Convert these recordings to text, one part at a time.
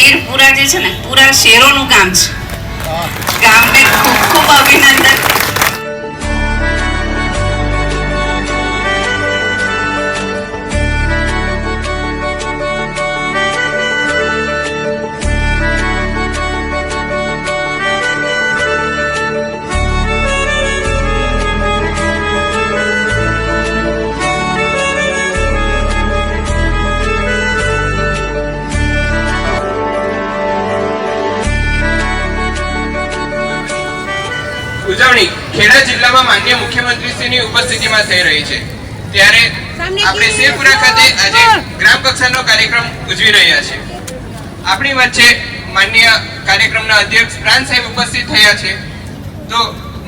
વીરપુરા જે છે ને પૂરા શેરોનું ગામ છે. ગામને ખૂબ ખૂબ અભિનંદન. ઉજવણી ખેડા જિલ્લામાં માન્ય મુખ્યમંત્રીશ્રીની ઉપસ્થિતિમાં થઈ રહી છે. ત્યારે આપણે શેરપુરા ખાતે આજે ગ્રામ કક્ષાનો કાર્યક્રમ ઉજવી રહ્યા છે. આપણી વચ્ચે માન્ય કાર્યક્રમના અધ્યક્ષ પ્રાંત સાહેબ ઉપસ્થિત થયા છે. તો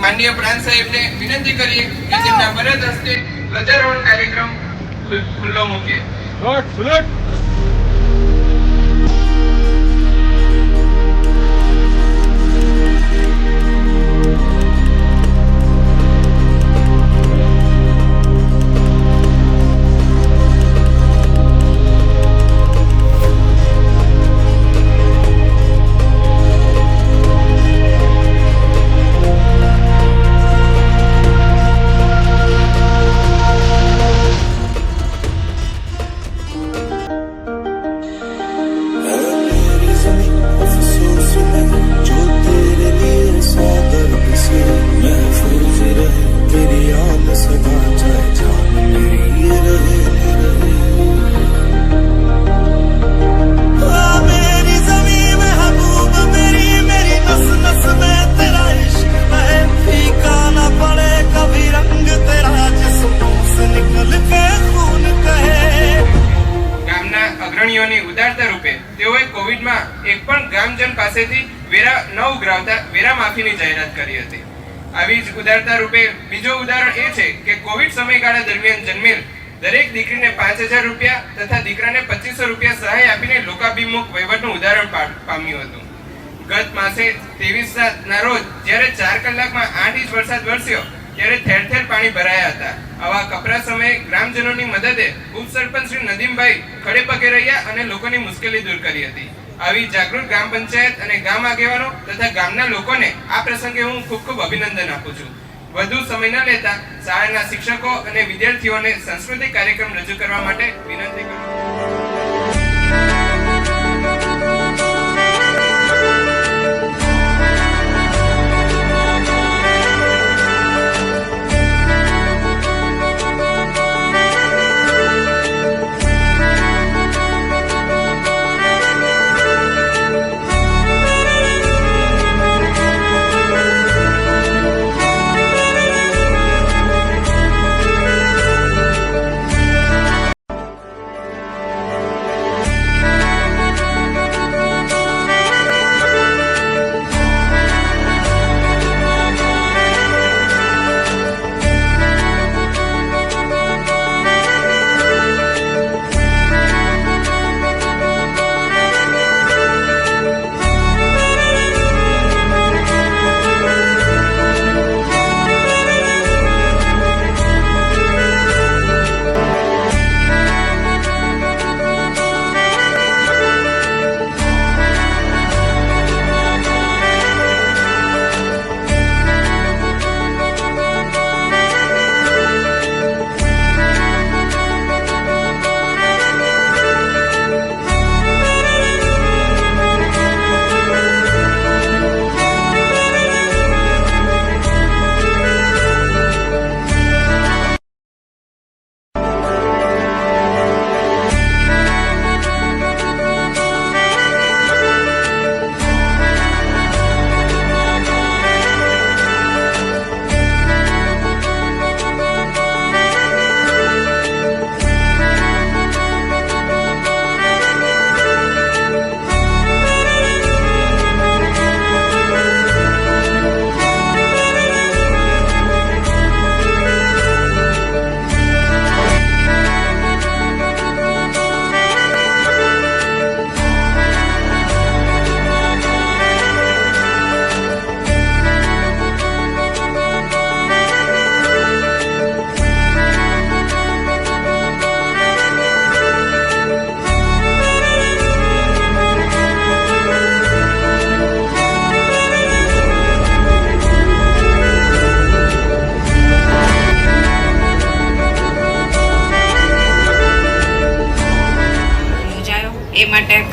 માન્ય પ્રાંત સાહેબને વિનંતી કરીએ કે તેમના વરદ હસ્તે ધ્વજારોહણ કાર્યક્રમ ખુલ્લો મૂકે. ઉદારતા રૂપે તેઓએ કોવિડમાં એક પણ ગ્રામજન પાસેથી વેરા ન ઉઘરાવતા વેરા માફીની જાહેરાત કરી હતી. આવી જ ઉદારતા રૂપે બીજો ઉદાહરણ એ છે કે કોવિડ સમયગાળા દરમિયાન જન્મેલ દરેક દીકરીને 5000 રૂપિયા તથા દીકરાને 2500 રૂપિયા સહાય આપીને લોકાભિમુખ વહીવટનું ઉદાહરણ પામ્યું હતું. ગત માસે 23 રોજ જ્યારે 4 કલાકમાં 8 ઇંચ વરસાદ વરસ્યો ત્યારે ઠેર ઠેર પાણી ભરાયા હતા. આવા કપરા સમયે ગ્રામજનોની મદદે ઉપસરપંચ શ્રી નદીમભાઈ ખડે પગે રહ્યા અને લોકોની મુશ્કેલી દૂર કરી હતી. આવી જાગૃત ગ્રામ પંચાયત અને ગામ આગેવાનો તથા ગામના લોકોને આ પ્રસંગે હું ખૂબ ખૂબ અભિનંદન આપું છું. વધુ સમય ન લેતા શાળાના શિક્ષકો અને વિદ્યાર્થીઓને સાંસ્કૃતિક કાર્યક્રમ રજૂ કરવા માટે વિનંતી કરું.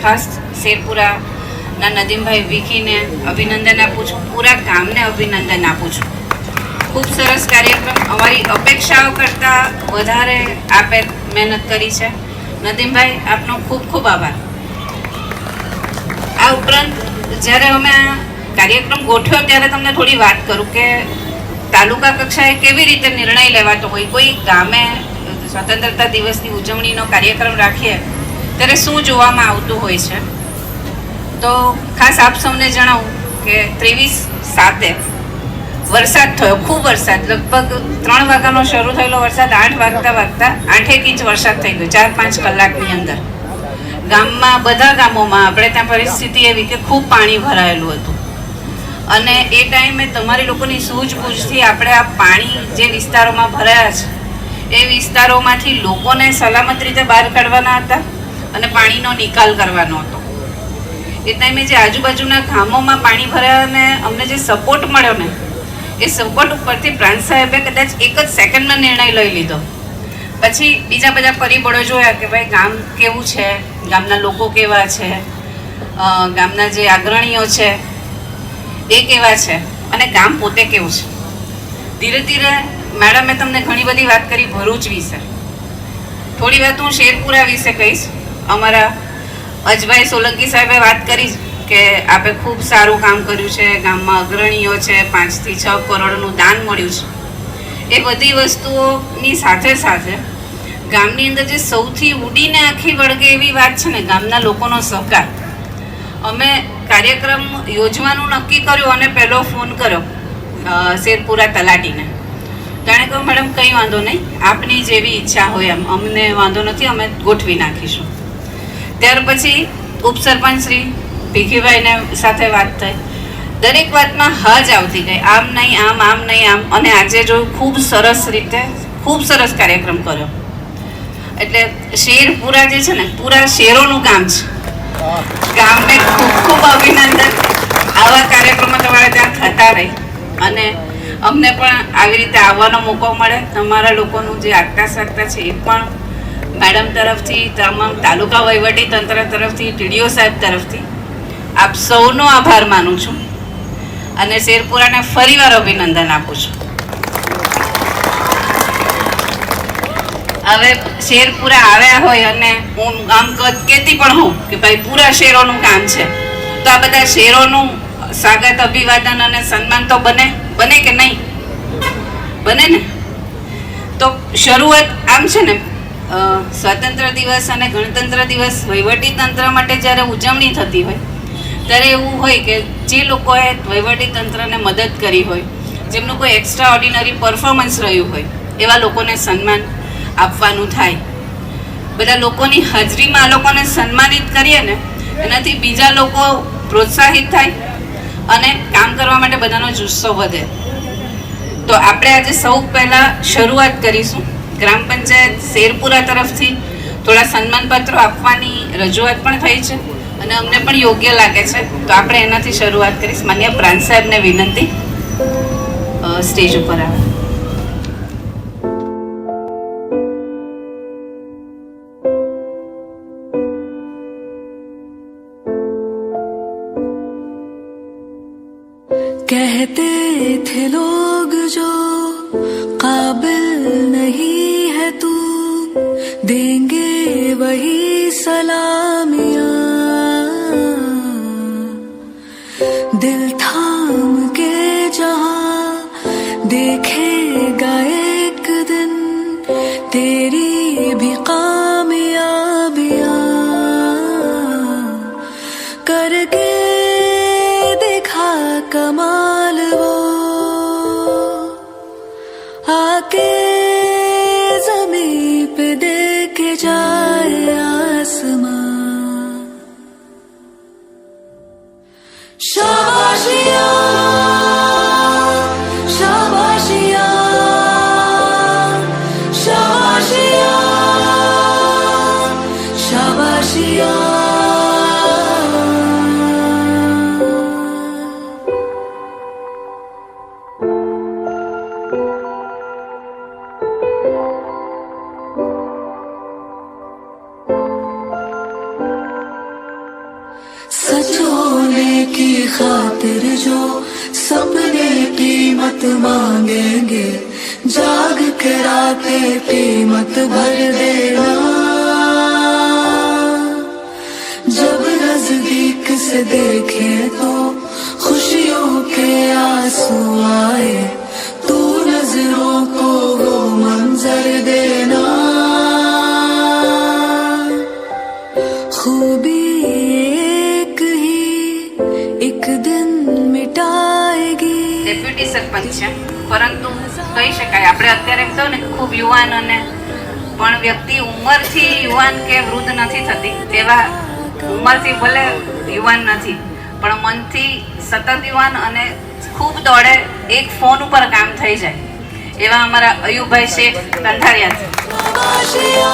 ખાસ શેરપુરાના નદીમભાઈ વિકીને અભિનંદન આપું છું, પૂરા ગામને અભિનંદન આપું છું. ખૂબ સરસ કાર્યક્રમ, અમારી અપેક્ષાઓ કરતાં વધારે આપે મહેનત કરી છે. નદીમભાઈ, આપનો ખૂબ ખૂબ આભાર. આ ઉપરાંત જ્યારે અમે આ કાર્યક્રમ ગોઠવ્યો ત્યારે તમને થોડી વાત કરું કે તાલુકા કક્ષાએ કેવી રીતે નિર્ણય લેવાતો હોય. કોઈ ગામે સ્વતંત્રતા દિવસની ઉજવણીનો કાર્યક્રમ રાખીએ ત્યારે શું જોવામાં આવતું હોય છે. તો ખાસ આપ સૌને જણાવું કે 23/7 વરસાદ થયો, ખૂબ વરસાદ, લગભગ 3 વાગ્યાનો શરૂ થયેલો વરસાદ 8 વાગતા 8 ઇંચ વરસાદ થઈ ગયો 4-5 કલાકની અંદર. ગામમાં, બધા ગામોમાં આપણે ત્યાં પરિસ્થિતિ એવી કે ખૂબ પાણી ભરાયેલું હતું અને એ ટાઈમે તમારી લોકોની સૂઝબૂઝથી આપણે આ પાણી જે વિસ્તારોમાં ભરાયા છે એ વિસ્તારોમાંથી લોકોને સલામત રીતે બહાર કાઢવાના હતા અને પાણીનો નિકાલ કરવાનો હતો. એ ટાઈમે જે આજુબાજુના ગામોમાં પાણી ભરાયા અને અમને જે સપોર્ટ મળ્યો ને, એ સપોર્ટ ઉપરથી પ્રાંત સાહેબે કદાચ 1 જ સેકન્ડમાં નિર્ણય લઈ લીધો. પછી બીજા બધા પરિબળો જોયા કે ભાઈ ગામ કેવું છે, ગામના લોકો કેવા છે, ગામના જે અગ્રણીઓ છે એ કેવા છે અને ગામ પોતે કેવું છે. ધીરે ધીરે મેડમે તમને ઘણી બધી વાત કરી ભરૂચ વિશે, થોડી વાત હું શેરપુરા વિશે કહીશ. અમારા અજભાઈ સોલંકી સાહેબે વાત કરી કે આપે ખૂબ સારું કામ કર્યું છે, ગામમાં અગ્રણીઓ છે, 5 થી 6 કરોડનું દાન મળ્યું છે. એ બધી વસ્તુઓની સાથે સાથે ગામની અંદર જે સૌથી ઉડીને આખી વળગે એવી વાત છે ને, ગામના લોકોનો સહકાર. અમે કાર્યક્રમ યોજવાનું નક્કી કર્યું અને પહેલો ફોન કર્યો શેરપુરા તલાટીને. જાણે કહ્યું, મેડમ કંઈ વાંધો નહીં, આપની જેવી ઈચ્છા હોય એમ, અમને વાંધો નથી, અમે ગોઠવી નાખીશું. ત્યાર પછી ઉપસરપંચ શ્રી ભીખીભાઈને સાથે વાત થઈ. દરેક વાતમાં હા જ આવતી ગઈ, આમ નહીં આમ, આમ નહીં આમ. અને આજે જોયું, ખૂબ સરસ રીતે ખૂબ સરસ કાર્યક્રમ કર્યો. એટલે શેરપુરા જે છે ને, પૂરા શેરોનું ગામ છે. ગામને ખૂબ ખૂબ અભિનંદન. આવા કાર્યક્રમો તમારે ત્યાં થતા રહે અને અમને પણ આવી રીતે આવવાનો મોકો મળે. તમારા લોકોનું જે આગતા સાગતા છે એ પણ મેડમ તરફથી, તમામ તાલુકા વહીવટી તંત્ર તરફથી, ટીડીઓ સાહેબ તરફથી આપ સૌનો આભાર માનું છું અને શેરપુરાને ફરીવાર અભિનંદન આપું છું. હવે શેરપુરા આવ્યા હોય અને હું આમ કહેતી પણ હોઉં કે ભાઈ પૂરા શેરોનું કામ છે, તો આ બધા શેરોનું સ્વાગત, અભિવાદન અને સન્માન તો બને કે નહીં બને ને. તો શરૂઆત આમ છે ને, સ્વતંત્ર દિવસ અને ગણતંત્ર દિવસ વહીવટી તંત્ર માટે જ્યારે ઉજવણી થતી હોય ત્યારે એવું હોય કે જે લોકોએ વહીવટી તંત્રને મદદ કરી હોય, જેમનું કોઈ એક્સ્ટ્રા ઓર્ડિનરી પરફોર્મન્સ રહ્યું હોય, એવા લોકોને સન્માન આપવાનું થાય. બધા લોકોની હાજરીમાં આ લોકોને સન્માનિત કરીએ ને, એનાથી બીજા લોકો પ્રોત્સાહિત થાય અને કામ કરવા માટે બધાનો જુસ્સો વધે. તો આપણે આજે સૌ પહેલાં શરૂઆત કરીશું. ગ્રામ પંચાયત શેરપુરા તરફથી થોડા સન્માનપત્રો આપવાની રજૂઆત પણ થઈ છે અને અમને પણ યોગ્ય લાગે છે, તો આપણે એનાથી શરૂઆત કરીશ. માન્ય પ્રાંત સાહેબને વિનંતી સ્ટેજ ઉપર આવે. कहते थे लोग जो काबिल नहीं है तू, देंगे वही सलामियां. दिल थाम के जहां देखेगा एक दिन तेरी भी कामयाबियां. करके देखा कमाल वो, आके ज़मीं पे देके जाए आसमां. शाबाशियाँ, शाबाशियाँ, शाबाशियाँ, शाबाशियाँ. सचोने की खातिर जो सपने कीमत मांगेंगे, जाग के रातें कीमत भर देना। जब नजदीक से देखे तो खुशियों के आंसू आए, तू नजरों को वो मंजर देना। खूबी एक ही एक दिन मिटाएगी। ડેપ્યુટી સરપંચ છે, પરંતુ કહી શકાય આપણે અત્યારે કહો ને ખૂબ યુવાન અને પણ વ્યક્તિ ઉંમરથી યુવાન કે વૃદ્ધ નથી થતી, તેવા ઉંમરથી ભલે યુવાન નથી પણ મનથી સતત યુવાન અને ખૂબ દોડે, એક ફોન ઉપર કામ થઈ જાય એવા અમારા અયુભાઈ શેઠ કંઠારિયા છે. शाबाशिया